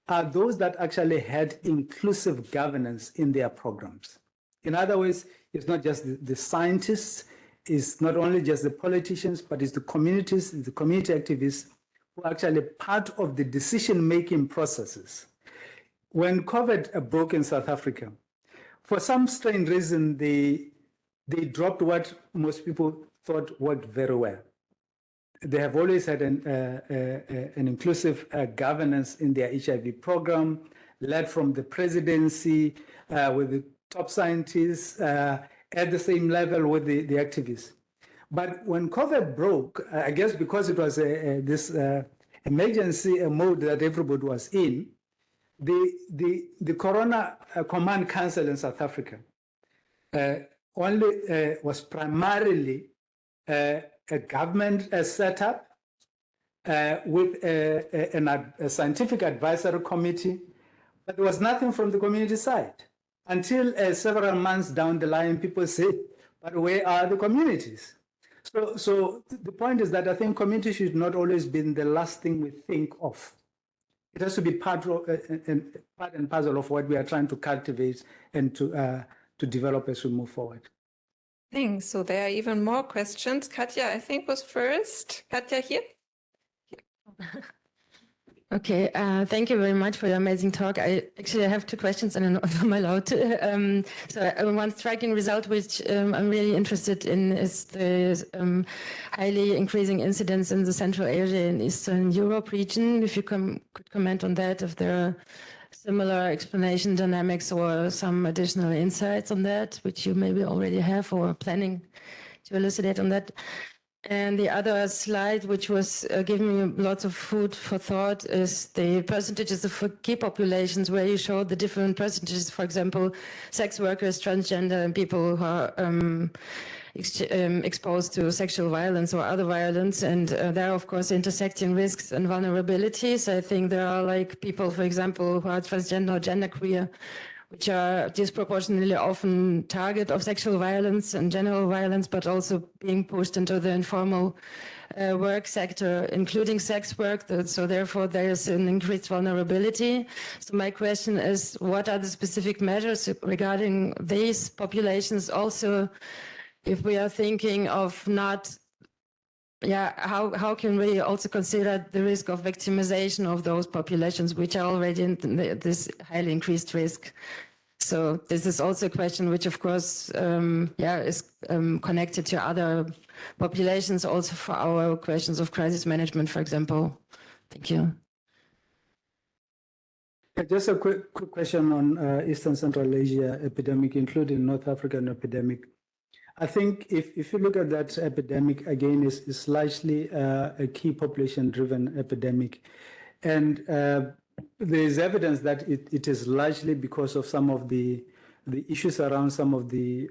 are those that actually had inclusive governance in their programs. In other words, it's not just the scientists, it's not only just the politicians, but it's the communities, the community activists who are actually part of the decision-making processes. When COVID broke in South Africa, for some strange reason, they dropped what most people thought worked very well. They have always had an inclusive governance in their HIV program, led from the presidency with the top scientists at the same level with the activists. But when COVID broke, I guess because it was this emergency mode that everybody was in, the Corona Command Council in South Africa only was primarily a government setup with a scientific advisory committee, but there was nothing from the community side. Until several months down the line, people say, but where are the communities? So the point is that I think community should not always be the last thing we think of. It has to be part and parcel of what we are trying to cultivate and to develop as we move forward. Thanks. So there are even more questions. Katja, I think, was first. Katja, here. Okay, thank you very much for your amazing talk. I actually have two questions and I'm allowed to. So one striking result which I'm really interested in is the highly increasing incidence in the Central Asia and Eastern Europe region. If you could comment on that, if there are similar explanation dynamics or some additional insights on that, which you maybe already have or planning to elucidate on that. And the other slide, which was giving me lots of food for thought, is the percentages of key populations, where you show the different percentages, for example, sex workers, transgender, and people who are exposed to sexual violence or other violence. And there are, of course, intersecting risks and vulnerabilities. I think there are like people, for example, who are transgender or genderqueer, which are disproportionately often target of sexual violence and general violence, but also being pushed into the informal work sector, including sex work. So therefore, there is an increased vulnerability. So my question is, what are the specific measures regarding these populations? Also, if we are thinking of not, how can we also consider the risk of victimization of those populations, which are already in this highly increased risk? So this is also a question which, of course, is connected to other populations, also for our questions of crisis management, for example. Thank you. Just a quick question on Eastern Central Asia epidemic, including North African epidemic. I think if you look at that epidemic, again, it's largely a key population-driven epidemic. And there is evidence that it is largely because of some of the issues around some of the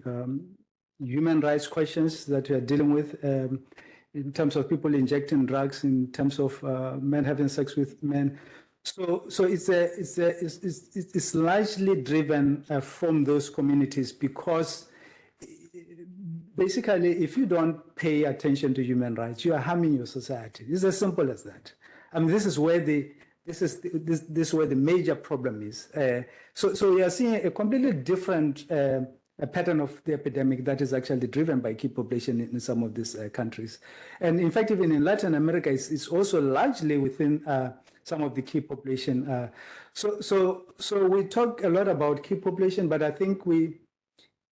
human rights questions that we are dealing with in terms of people injecting drugs, in terms of men having sex with men. So it's largely driven from those communities, because basically, if you don't pay attention to human rights, you are harming your society. It's as simple as that. I mean, this is where the major problem is. So we are seeing a completely different pattern of the epidemic that is actually driven by key population in some of these countries. And in fact, even in Latin America, it's also largely within some of the key population. So we talk a lot about key population, but I think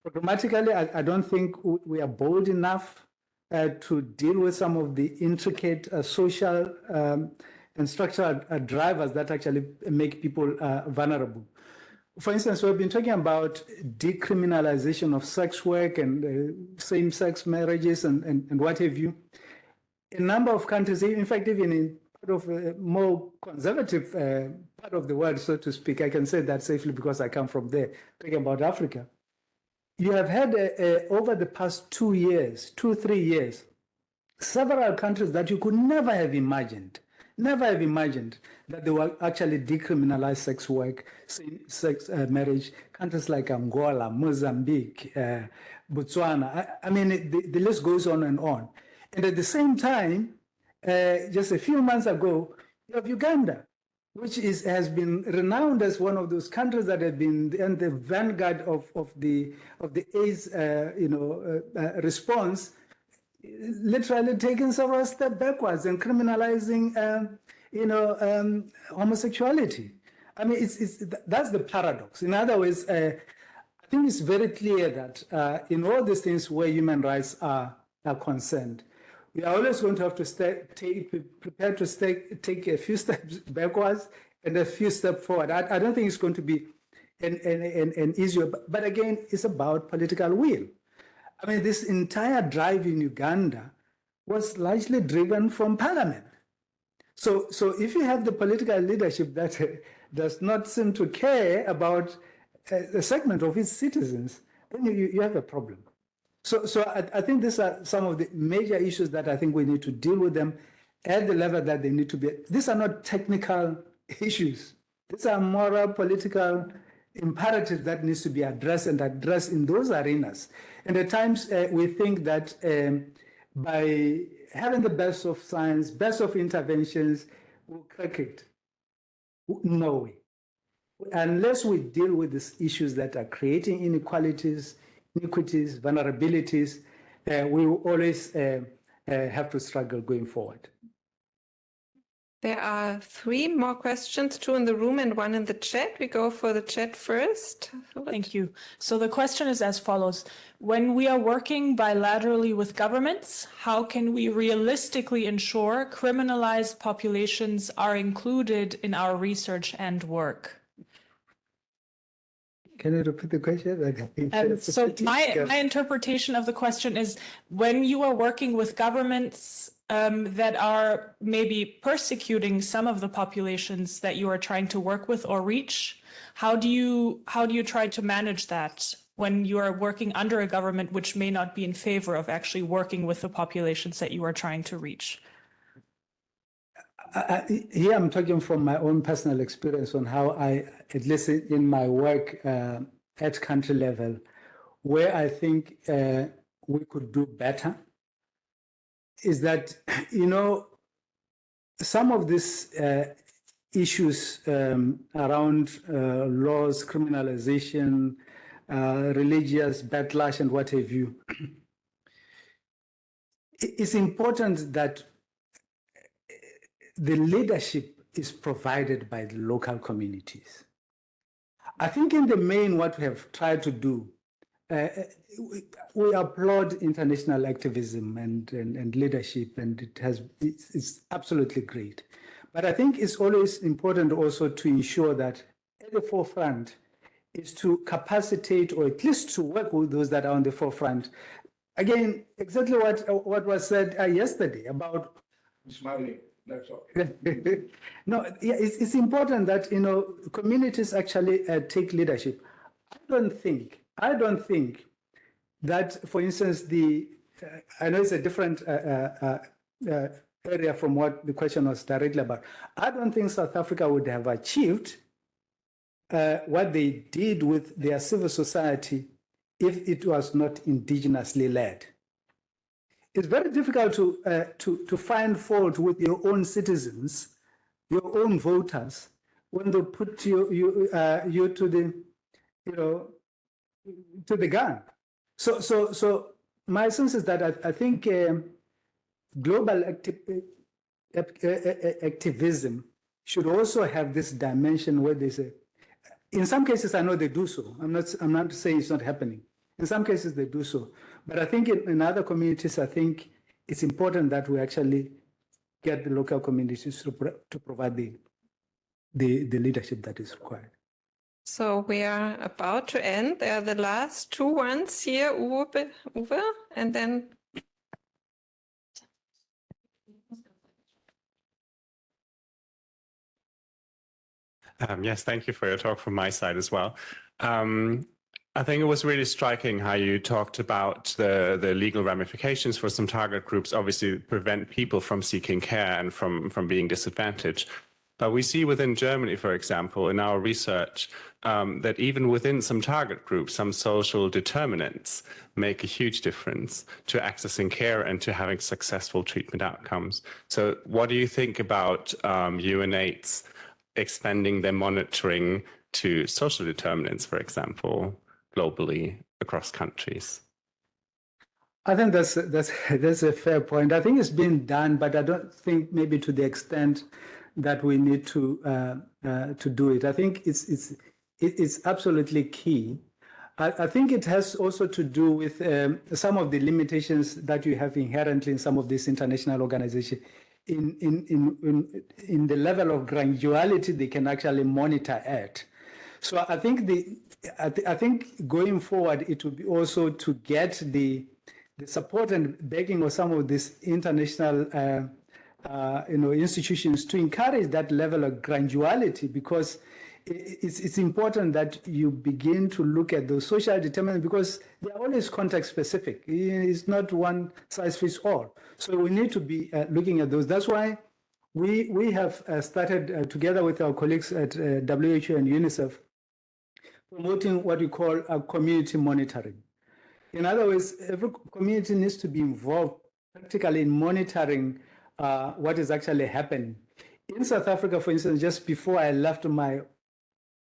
Programmatically, I don't think we are bold enough to deal with some of the intricate social and structural drivers that actually make people vulnerable. For instance, we've been talking about decriminalization of sex work and same-sex marriages and what have you. A number of countries, in fact, even in part of a more conservative part of the world, so to speak, I can say that safely because I come from there, talking about Africa. You have had, over the past 2 years, 3 years, several countries that you could never have imagined that they will actually decriminalize sex work, sex marriage. Countries like Angola, Mozambique, Botswana. I mean, the list goes on and on. And at the same time, just a few months ago, you have Uganda, which has been renowned as one of those countries that have been in the vanguard of the AIDS response, literally taking several steps backwards and criminalizing homosexuality. I mean, that's the paradox. In other words, I think it's very clear that in all these things where human rights are concerned, we are always going to have to prepare to take a few steps backwards and a few steps forward. I don't think it's going to be an easier, but again, it's about political will. I mean, this entire drive in Uganda was largely driven from parliament. So if you have the political leadership that does not seem to care about a segment of its citizens, then you have a problem. So I think these are some of the major issues that I think we need to deal with them at the level that they need to be. These are not technical issues. These are moral, political imperatives that needs to be addressed in those arenas. And at times we think that by having the best of science, best of interventions, we'll crack it. No way. Unless we deal with these issues that are creating inequalities, vulnerabilities, we will always have to struggle going forward. There are 3 more questions, 2 in the room and 1 in the chat. We go for the chat first. Thank you. So the question is as follows. When we are working bilaterally with governments, how can we realistically ensure criminalized populations are included in our research and work? Can you repeat the question? So my interpretation of the question is, when you are working with governments that are maybe persecuting some of the populations that you are trying to work with or reach, how do you try to manage that when you are working under a government which may not be in favor of actually working with the populations that you are trying to reach? Here I'm talking from my own personal experience on how I, at least in my work at country level, where I think we could do better is that, some of these issues around laws, criminalization, religious backlash, and what have you, it's important that the leadership is provided by the local communities. I think in the main, what we have tried to do, we applaud international activism and leadership, and it's absolutely great. But I think it's always important also to ensure that at the forefront is to capacitate, or at least to work with those that are on the forefront. Again, exactly what was said yesterday about Smiling. That's all. No, yeah, it's important that communities actually take leadership. I don't think that, for instance, I know it's a different area from what the question was directly about. I don't think South Africa would have achieved what they did with their civil society if it was not indigenously led. It's very difficult to find fault with your own citizens, your own voters, when they put you to the gun. So my sense is that I think global activism should also have this dimension where they say, in some cases I know they do so. I'm not saying it's not happening. In some cases, they do so. But I think in other communities, I think it's important that we actually get the local communities to provide the leadership that is required. So we are about to end. There are the last two ones here, Uwe, and then. Yes, thank you for your talk from my side as well. I think it was really striking how you talked about the legal ramifications for some target groups, obviously prevent people from seeking care and from being disadvantaged. But we see within Germany, for example, in our research, that even within some target groups, some social determinants make a huge difference to accessing care and to having successful treatment outcomes. So what do you think about UNAIDS expanding their monitoring to social determinants, for example, globally across countries? I think that's a fair point. I think it's been done, but I don't think maybe to the extent that we need to do it. I think it's absolutely key. I think it has also to do with some of the limitations that you have inherently in some of these international organizations. In the level of granularity they can actually monitor at. So I think I think going forward it will be also to get the support and backing of some of these international institutions to encourage that level of granularity, because it's important that you begin to look at those social determinants, because they're always context specific. It's not one size fits all. So we need to be looking at those. That's why we have started together with our colleagues at WHO and UNICEF promoting what we call community monitoring. In other words, every community needs to be involved practically in monitoring what is actually happening. In South Africa, for instance, just before I left my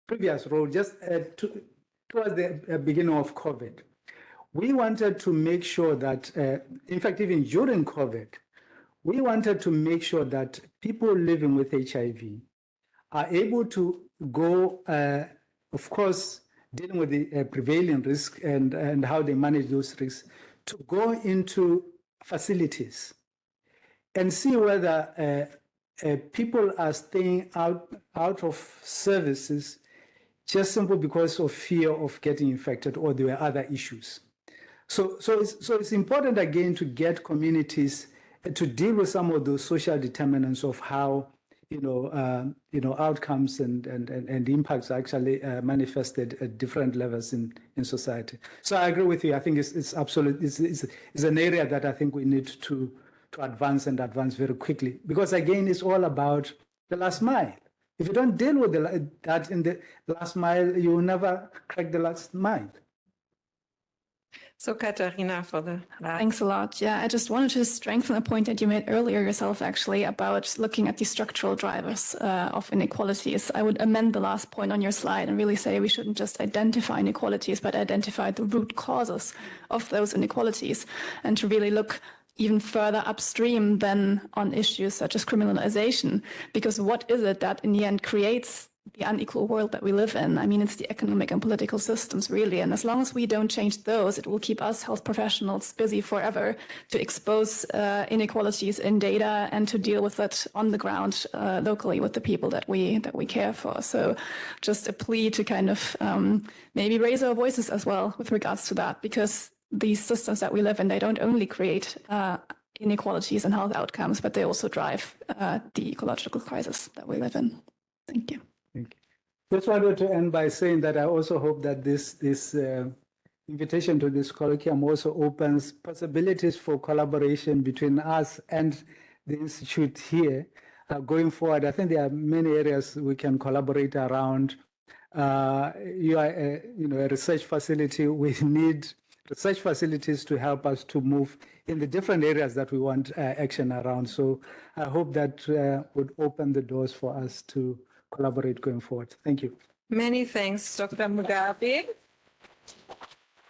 previous role, just towards the beginning of COVID, we wanted to make sure that, in fact, even during COVID, we wanted to make sure that people living with HIV are able to go, of course, dealing with the prevailing risk and how they manage those risks, to go into facilities and see whether people are staying out of services just simply because of fear of getting infected, or there were other issues. So it's important again to get communities to deal with some of those social determinants of how outcomes and impacts are actually manifested at different levels in society. So I agree with you. I think it's absolute. It's an area that I think we need to advance very quickly, because again, it's all about the last mile. If you don't deal with that in the last mile, you will never crack the last mile. So Katharina for the last. Thanks a lot. Yeah, I just wanted to strengthen a point that you made earlier yourself, actually, about looking at the structural drivers of inequalities. I would amend the last point on your slide and really say we shouldn't just identify inequalities, but identify the root causes of those inequalities, and to really look even further upstream than on issues such as criminalization. Because what is it that in the end creates the unequal world that we live in? I mean, it's the economic and political systems, really. And as long as we don't change those, it will keep us health professionals busy forever to expose inequalities in data and to deal with it on the ground locally with the people that we care for. So just a plea to kind of maybe raise our voices as well with regards to that, because these systems that we live in, they don't only create inequalities and health outcomes, but they also drive the ecological crisis that we live in. Thank you. Just wanted to end by saying that I also hope that this invitation to this colloquium also opens possibilities for collaboration between us and the Institute here going forward. I think there are many areas we can collaborate around. You are a research facility. We need research facilities to help us to move in the different areas that we want action around. So I hope that would open the doors for us to collaborate going forward. Thank you. Many thanks, Dr. Mugabe.